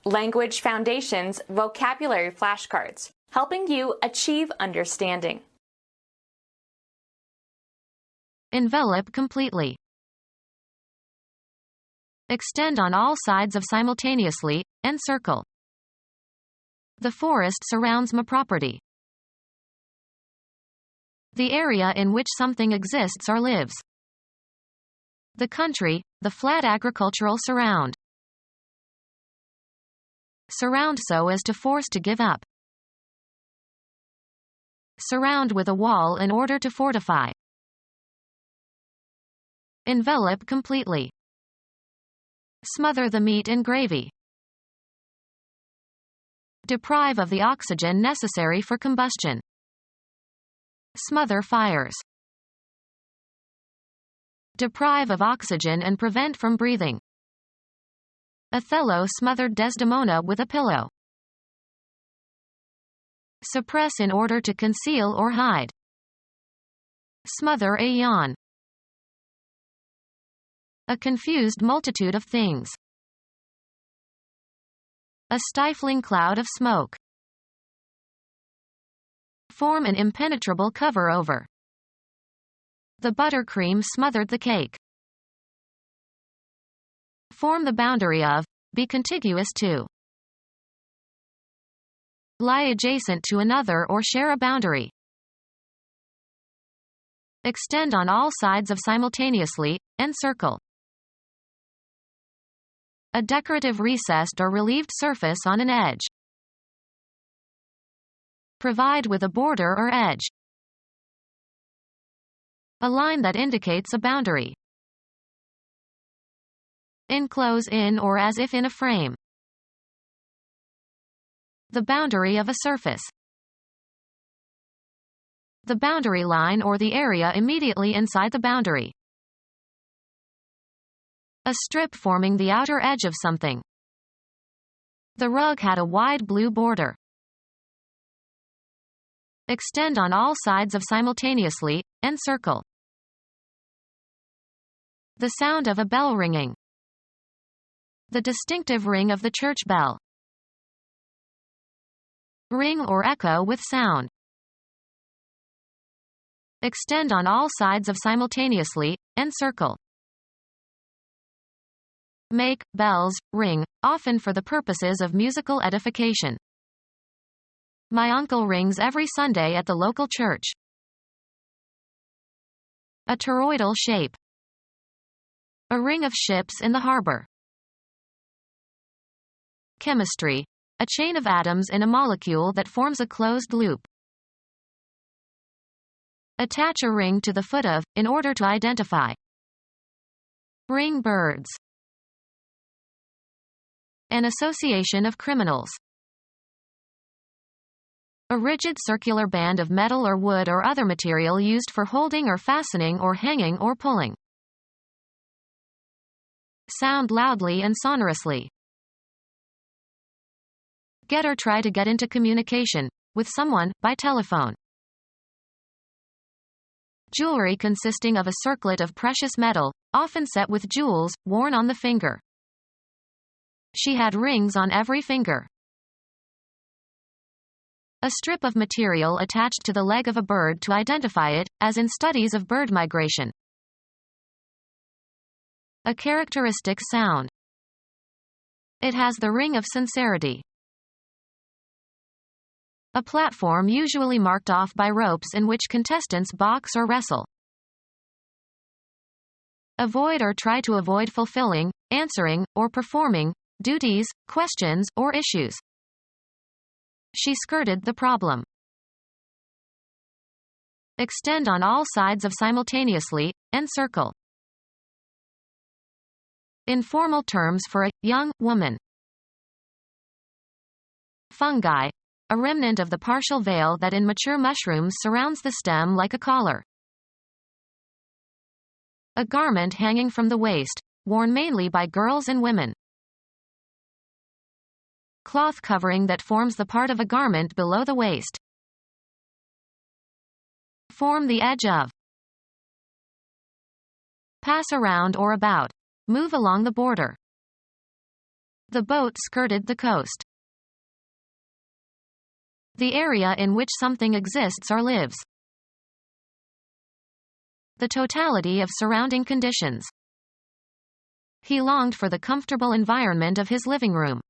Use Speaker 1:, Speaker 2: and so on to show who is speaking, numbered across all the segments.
Speaker 1: Language Foundations Vocabulary Flashcards, helping you achieve understanding.
Speaker 2: Envelop completely. Extend on all sides of simultaneously, encircle. The forest surrounds my property. The area in which something exists or lives. The country, the flat agricultural surround. Surround so as to force to give up. Surround with a wall in order to fortify. Envelop completely. Smother the meat in gravy. Deprive of the oxygen necessary for combustion. Smother fires. Deprive of oxygen and prevent from breathing. Othello smothered Desdemona with a pillow. Suppress in order to conceal or hide. Smother a yawn. A confused multitude of things. A stifling cloud of smoke. Form an impenetrable cover over. The buttercream smothered the cake. Form the boundary of, be contiguous to. Lie adjacent to another or share a boundary. Extend on all sides of simultaneously, encircle. A decorative recessed or relieved surface on an edge. Provide with a border or edge. A line that indicates a boundary. Enclose in or as if in a frame. The boundary of a surface. The boundary line or the area immediately inside the boundary. A strip forming the outer edge of something. The rug had a wide blue border. Extend on all sides of simultaneously, encircle. The sound of a bell ringing. The distinctive ring of the church bell. Ring or echo with sound. Extend on all sides of simultaneously, encircle. Make bells ring, often for the purposes of musical edification. My uncle rings every Sunday at the local church. A toroidal shape. A ring of ships in the harbor. Chemistry. A chain of atoms in a molecule that forms a closed loop. Attach a ring to the foot of, in order to identify. Ring birds. An association of criminals. A rigid circular band of metal or wood or other material used for holding or fastening or hanging or pulling. Sound loudly and sonorously. Get or try to get into communication with someone by telephone. Jewelry consisting of a circlet of precious metal, often set with jewels, worn on the finger. She had rings on every finger. A strip of material attached to the leg of a bird to identify it, as in studies of bird migration. A characteristic sound. It has the ring of sincerity. A platform usually marked off by ropes in which contestants box or wrestle. Avoid or try to avoid fulfilling, answering, or performing duties, questions, or issues. She skirted the problem. Extend on all sides of simultaneously, encircle. Informal terms for a young woman. Fungi. A remnant of the partial veil that in mature mushrooms surrounds the stem like a collar. A garment hanging from the waist, worn mainly by girls and women. Cloth covering that forms the part of a garment below the waist. Form the edge of. Pass around or about. Move along the border. The boat skirted the coast. The area in which something exists or lives. The totality of surrounding conditions. He longed for the comfortable environment of his living room.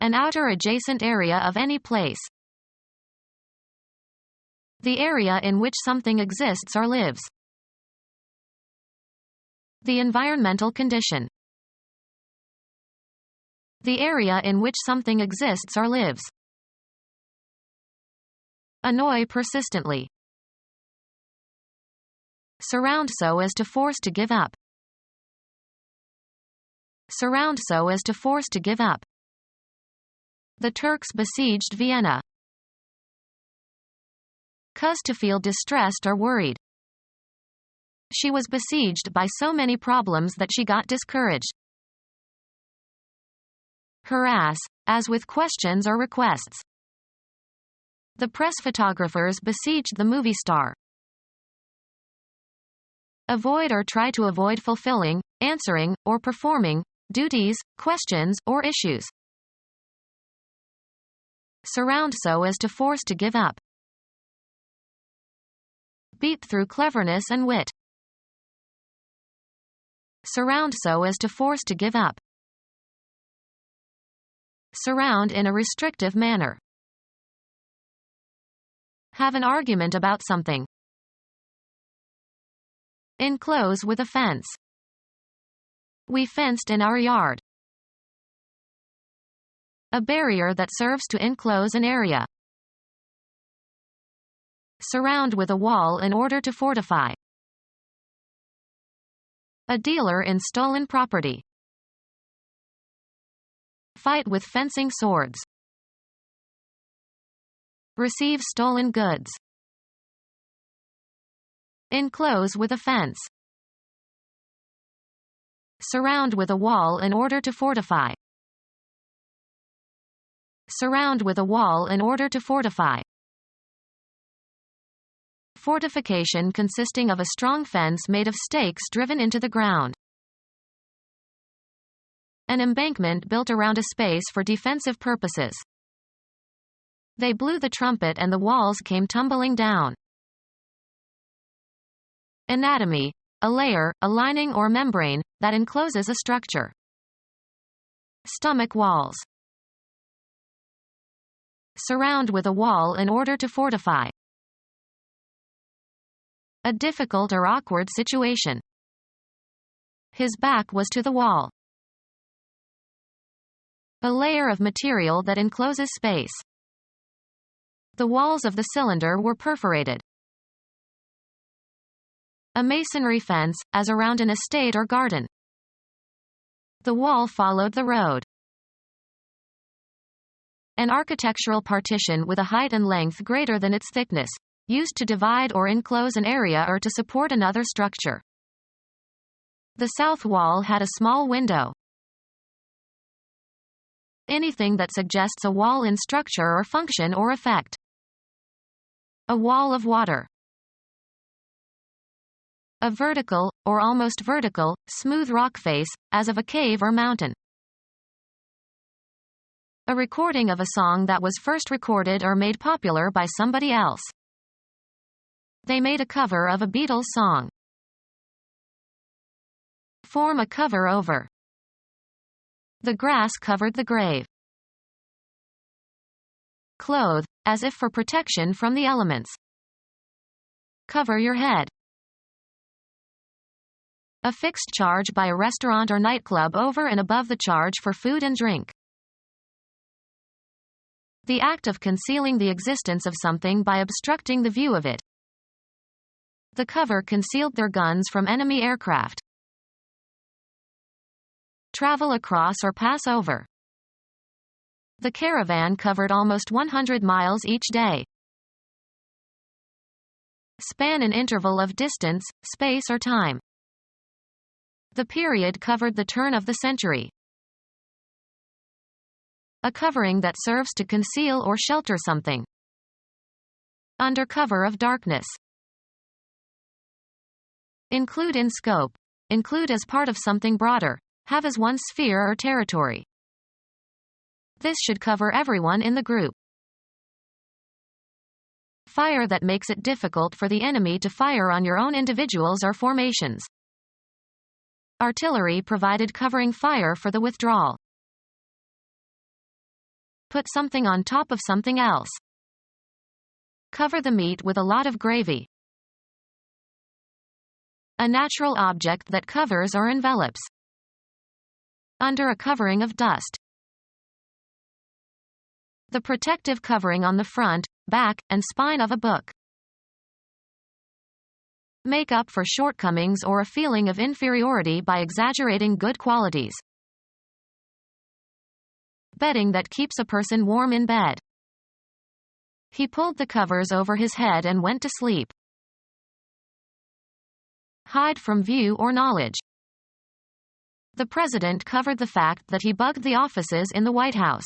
Speaker 2: An outer adjacent area of any place. The area in which something exists or lives. The environmental condition. The area in which something exists or lives. Annoy persistently. Surround so as to force to give up. Surround so as to force to give up. The Turks besieged Vienna. Cause to feel distressed or worried. She was besieged by so many problems that she got discouraged. Harass, as with questions or requests. The press photographers besieged the movie star. Avoid or try to avoid fulfilling, answering, or performing duties, questions, or issues. Surround so as to force to give up. Beat through cleverness and wit. Surround so as to force to give up. Surround in a restrictive manner. Have an argument about something. Enclose with a fence. We fenced in our yard. A barrier that serves to enclose an area. Surround with a wall in order to fortify. A dealer in stolen property. Fight with fencing swords. Receive stolen goods. Enclose with a fence. Surround with a wall in order to fortify. Surround with a wall in order to fortify. Fortification consisting of a strong fence made of stakes driven into the ground. An embankment built around a space for defensive purposes. They blew the trumpet and the walls came tumbling down. Anatomy, a layer, a lining or membrane, that encloses a structure. Stomach walls. Surround with a wall in order to fortify. A difficult or awkward situation. His back was to the wall. A layer of material that encloses space. The walls of the cylinder were perforated. A masonry fence, as around an estate or garden. The wall followed the road. An architectural partition with a height and length greater than its thickness, used to divide or enclose an area or to support another structure. The south wall had a small window. Anything that suggests a wall in structure or function or effect. A wall of water. A vertical, or almost vertical, smooth rock face, as of a cave or mountain. A recording of a song that was first recorded or made popular by somebody else. They made a cover of a Beatles song. Form a cover over. The grass covered the grave. Clothe, as if for protection from the elements. Cover your head. A fixed charge by a restaurant or nightclub over and above the charge for food and drink. The act of concealing the existence of something by obstructing the view of it. The cover concealed their guns from enemy aircraft. Travel across or pass over. The caravan covered almost 100 miles each day. Span an interval of distance, space or time. The period covered the turn of the century. A covering that serves to conceal or shelter something. Under cover of darkness. Include in scope. Include as part of something broader. have as one sphere or territory. This should cover everyone in the group. Fire that makes it difficult for the enemy to fire on your own individuals or formations. Artillery provided covering fire for the withdrawal. Put something on top of something else. Cover the meat with a lot of gravy. A natural object that covers or envelops. Under a covering of dust. The protective covering on the front, back, and spine of a book. Make up for shortcomings or a feeling of inferiority by exaggerating good qualities. Bedding that keeps a person warm in bed. He pulled the covers over his head and went to sleep. Hide from view or knowledge. The president covered the fact that he bugged the offices in the White House.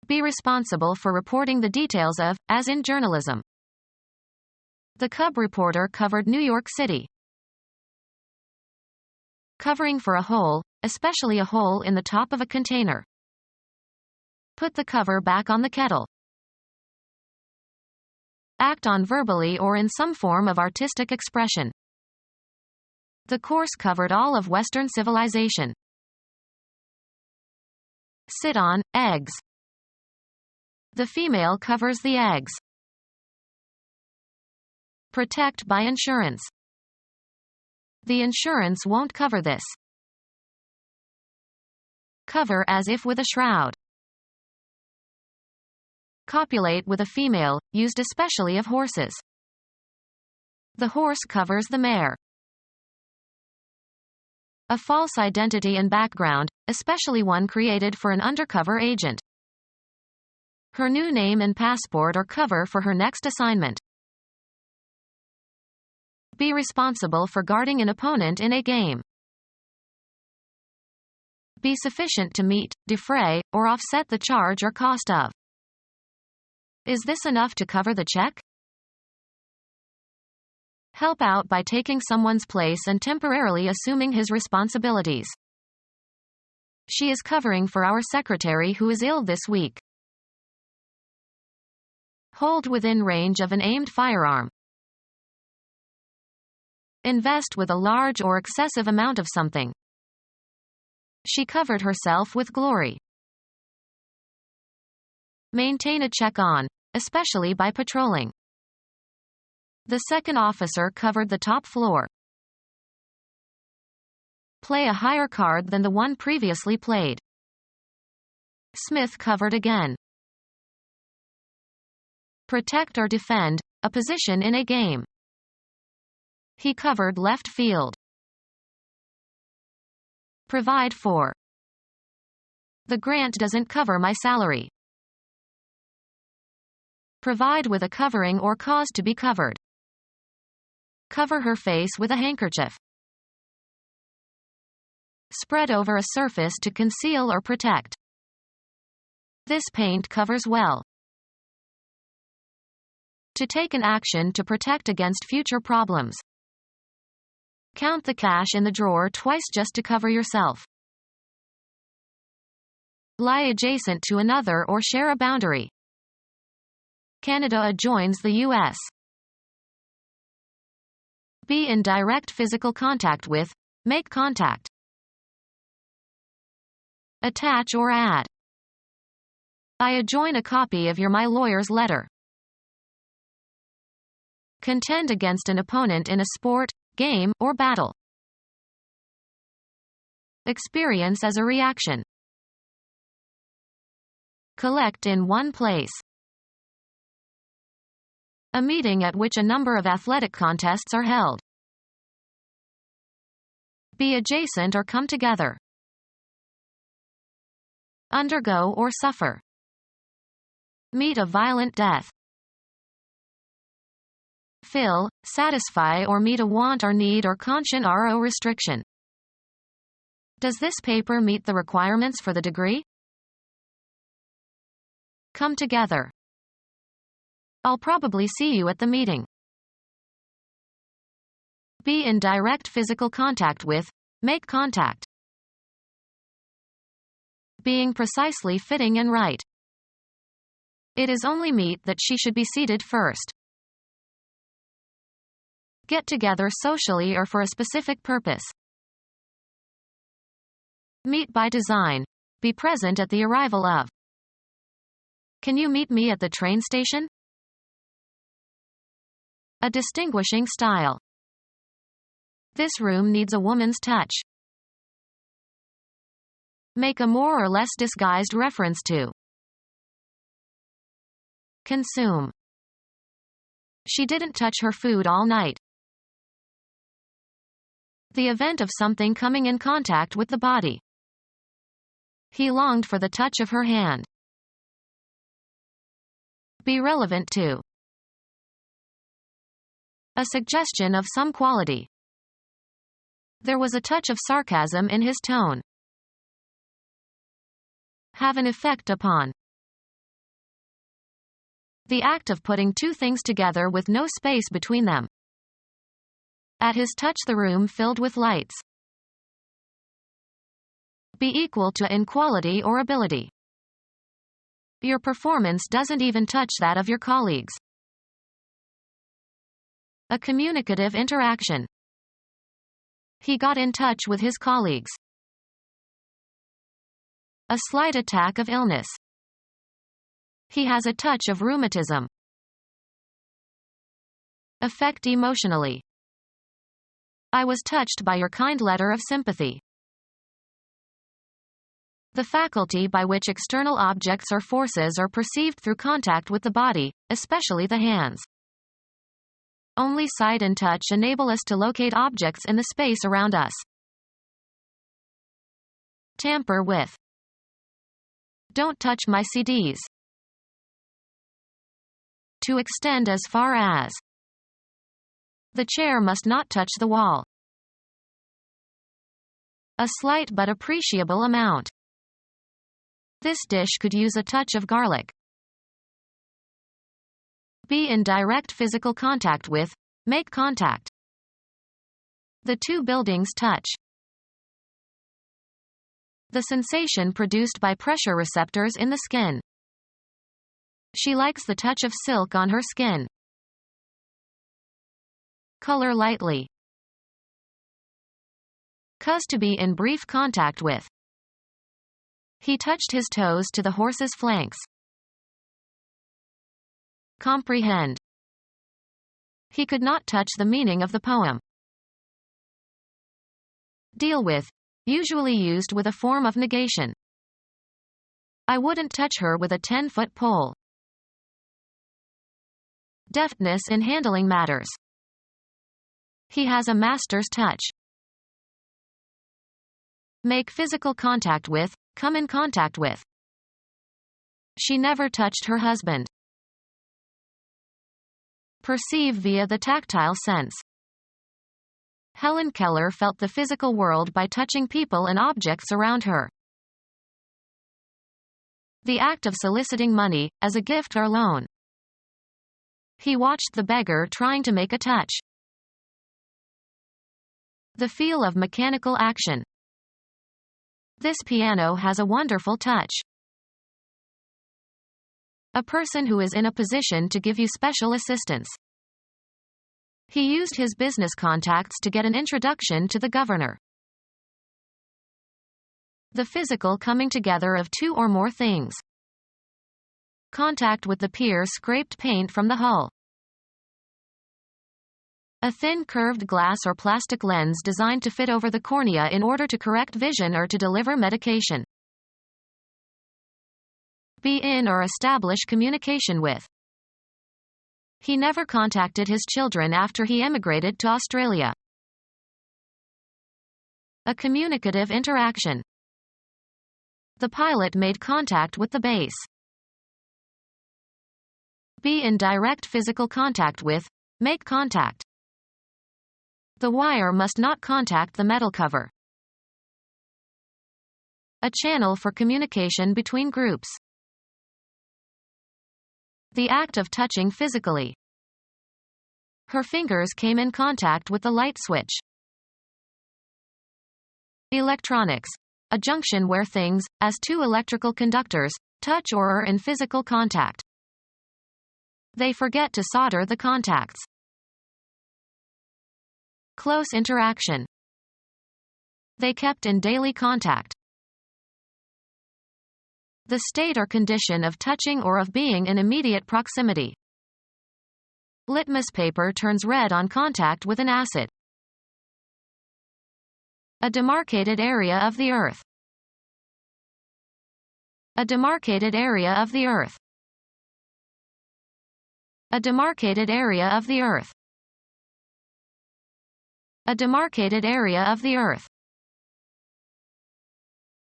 Speaker 2: Be responsible for reporting the details of, as in journalism. The cub reporter covered New York City. Covering for a hole, especially a hole in the top of a container. Put the cover back on the kettle. Act on verbally or in some form of artistic expression. The course covered all of Western civilization. Sit on, eggs. The female covers the eggs. Protect by insurance. The insurance won't cover this. Cover as if with a shroud. Copulate with a female, used especially of horses. The horse covers the mare. A false identity and background, especially one created for an undercover agent. Her new name and passport or cover for her next assignment. Be responsible for guarding an opponent in a game. Be sufficient to meet, defray, or offset the charge or cost of. Is this enough to cover the check? Help out by taking someone's place and temporarily assuming his responsibilities. She is covering for our secretary who is ill this week. Hold within range of an aimed firearm. Invest with a large or excessive amount of something. She covered herself with glory. Maintain a check on, especially by patrolling. The second officer covered the top floor. Play a higher card than the one previously played. Smith covered again. Protect or defend, a position in a game. He covered left field. Provide for. The grant doesn't cover my salary. Provide with a covering or cause to be covered. Cover her face with a handkerchief. Spread over a surface to conceal or protect. This paint covers well. To take an action to protect against future problems. Count the cash in the drawer twice just to cover yourself. Lie adjacent to another or share a boundary. Canada adjoins the U.S. Be in direct physical contact with, make contact. Attach or add. I adjoin a copy of your my lawyer's letter. Contend against an opponent in a sport, game, or battle. Experience as a reaction. Collect in one place. A meeting at which a number of athletic contests are held. Be adjacent or come together. Undergo or suffer. Meet a violent death. Fill, satisfy or meet a want or need or conscient RO restriction. Does this paper meet the requirements for the degree? Come together. I'll probably see you at the meeting. Be in direct physical contact with, make contact. Being precisely fitting and right. It is only meet that she should be seated first. Get together socially or for a specific purpose. Meet by design. Be present at the arrival of. Can you meet me at the train station? A distinguishing style. This room needs a woman's touch. Make a more or less disguised reference to. Consume. She didn't touch her food all night. The event of something coming in contact with the body. He longed for the touch of her hand. Be relevant to. A suggestion of some quality. There was a touch of sarcasm in his tone. Have an effect upon. The act of putting two things together with no space between them. At his touch the room filled with lights. Be equal to in quality or ability. Your performance doesn't even touch that of your colleagues. A communicative interaction. He got in touch with his colleagues. A slight attack of illness. He has a touch of rheumatism. Affect emotionally. I was touched by your kind letter of sympathy. The faculty by which external objects or forces are perceived through contact with the body, especially the hands. Only sight and touch enable us to locate objects in the space around us. Tamper with. Don't touch my CDs. To extend as far as. The chair must not touch the wall. A slight but appreciable amount. This dish could use a touch of garlic. Be in direct physical contact with. Make contact. The two buildings touch. The sensation produced by pressure receptors in the skin. She likes the touch of silk on her skin. Color lightly. Cause to be in brief contact with. He touched his toes to the horse's flanks. Comprehend. He could not touch the meaning of the poem. Deal with. Usually used with a form of negation. I wouldn't touch her with a 10-foot pole. Deftness in handling matters. He has a master's touch. Make physical contact with. Come in contact with. She never touched her husband. Perceive via the tactile sense. Helen Keller felt the physical world by touching people and objects around her. The act of soliciting money, as a gift or loan. He watched the beggar trying to make a touch. The feel of mechanical action. This piano has a wonderful touch. A person who is in a position to give you special assistance. He used his business contacts to get an introduction to the governor. The physical coming together of two or more things. Contact with the pier scraped paint from the hull. A thin curved glass or plastic lens designed to fit over the cornea in order to correct vision or to deliver medication. Be in or establish communication with. He never contacted his children after he emigrated to Australia. A communicative interaction. The pilot made contact with the base. Be in direct physical contact with. Make contact. The wire must not contact the metal cover. A channel for communication between groups. The act of touching physically. Her fingers came in contact with the light switch. Electronics. A junction where things, as two electrical conductors, touch or are in physical contact. They forget to solder the contacts. Close interaction. They kept in daily contact. The state or condition of touching or of being in immediate proximity. Litmus paper turns red on contact with an acid. A demarcated area of the earth. A demarcated area of the earth. A demarcated area of the earth. A demarcated area of the earth.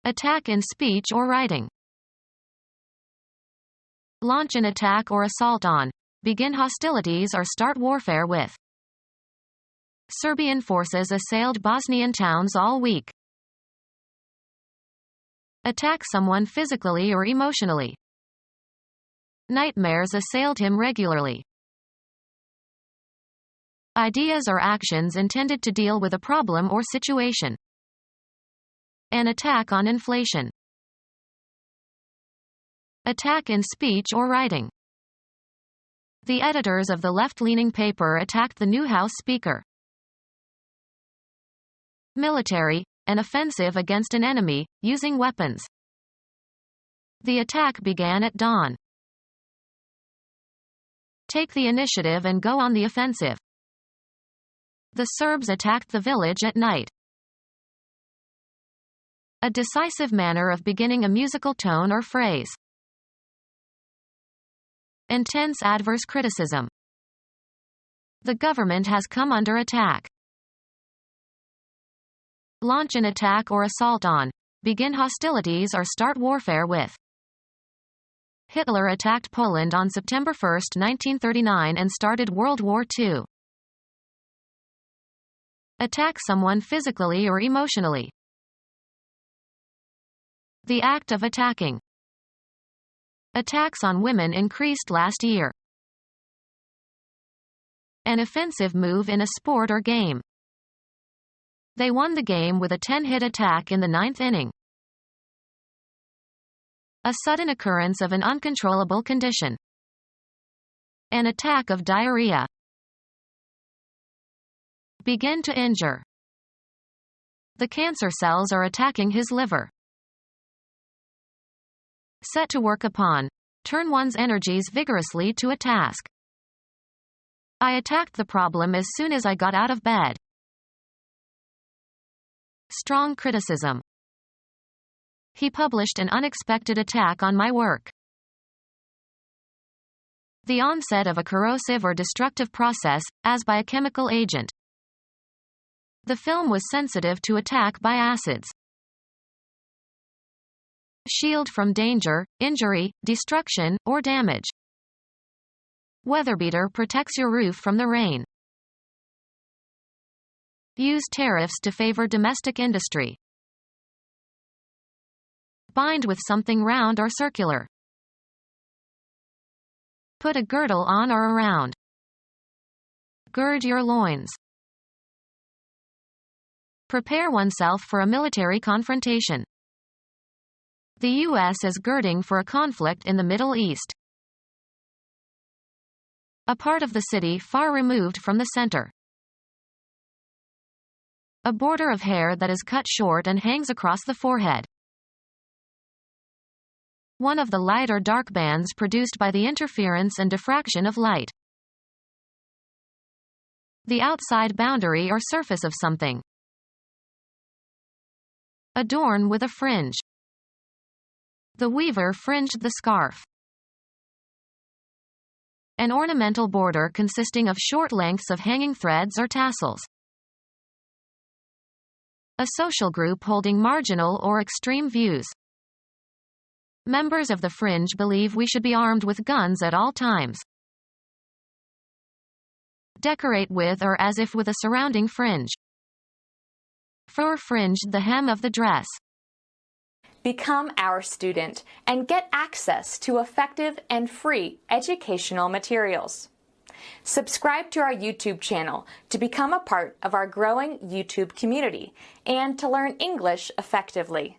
Speaker 2: Attack in speech or writing. Launch an attack or assault on. Begin hostilities or start warfare with. Serbian forces assailed Bosnian towns all week. Attack someone physically or emotionally. Nightmares assailed him regularly. Ideas or actions intended to deal with a problem or situation. An attack on inflation. Attack in speech or writing. The editors of the left-leaning paper attacked the new House Speaker. Military. An offensive against an enemy, using weapons. The attack began at dawn. Take the initiative and go on the offensive. The Serbs attacked the village at night. A decisive manner of beginning a musical tone or phrase. Intense adverse criticism. The government has come under attack. Launch an attack or assault on. Begin hostilities or start warfare with. Hitler attacked Poland on September 1, 1939 and started World War II. Attack someone physically or emotionally. The act of attacking. Attacks on women increased last year. An offensive move in a sport or game. They won the game with a 10-hit attack in the 9th inning. A sudden occurrence of an uncontrollable condition. An attack of diarrhea. Begin to injure. The cancer cells are attacking his liver. Set to work upon. Turn one's energies vigorously to a task. I attacked the problem as soon as I got out of bed. Strong criticism. He published an unexpected attack on my work. The onset of a corrosive or destructive process, as by a chemical agent. The film was sensitive to attack by acids. Shield from danger, injury, destruction, or damage. Weatherbeater protects your roof from the rain. Use tariffs to favor domestic industry. Bind with something round or circular. Put a girdle on or around. Gird your loins. Prepare oneself for a military confrontation. The U.S. is girding for a conflict in the Middle East. A part of the city far removed from the center. A border of hair that is cut short and hangs across the forehead. One of the light or dark bands produced by the interference and diffraction of light. The outside boundary or surface of something. Adorn with a fringe. The weaver fringed the scarf. An ornamental border consisting of short lengths of hanging threads or tassels. A social group holding marginal or extreme views. Members of the fringe believe we should be armed with guns at all times. Decorate with or as if with a surrounding fringe. Fur fringed the hem of the dress.
Speaker 1: Become our student and get access to effective and free educational materials. Subscribe to our YouTube channel to become a part of our growing YouTube community and to learn English effectively.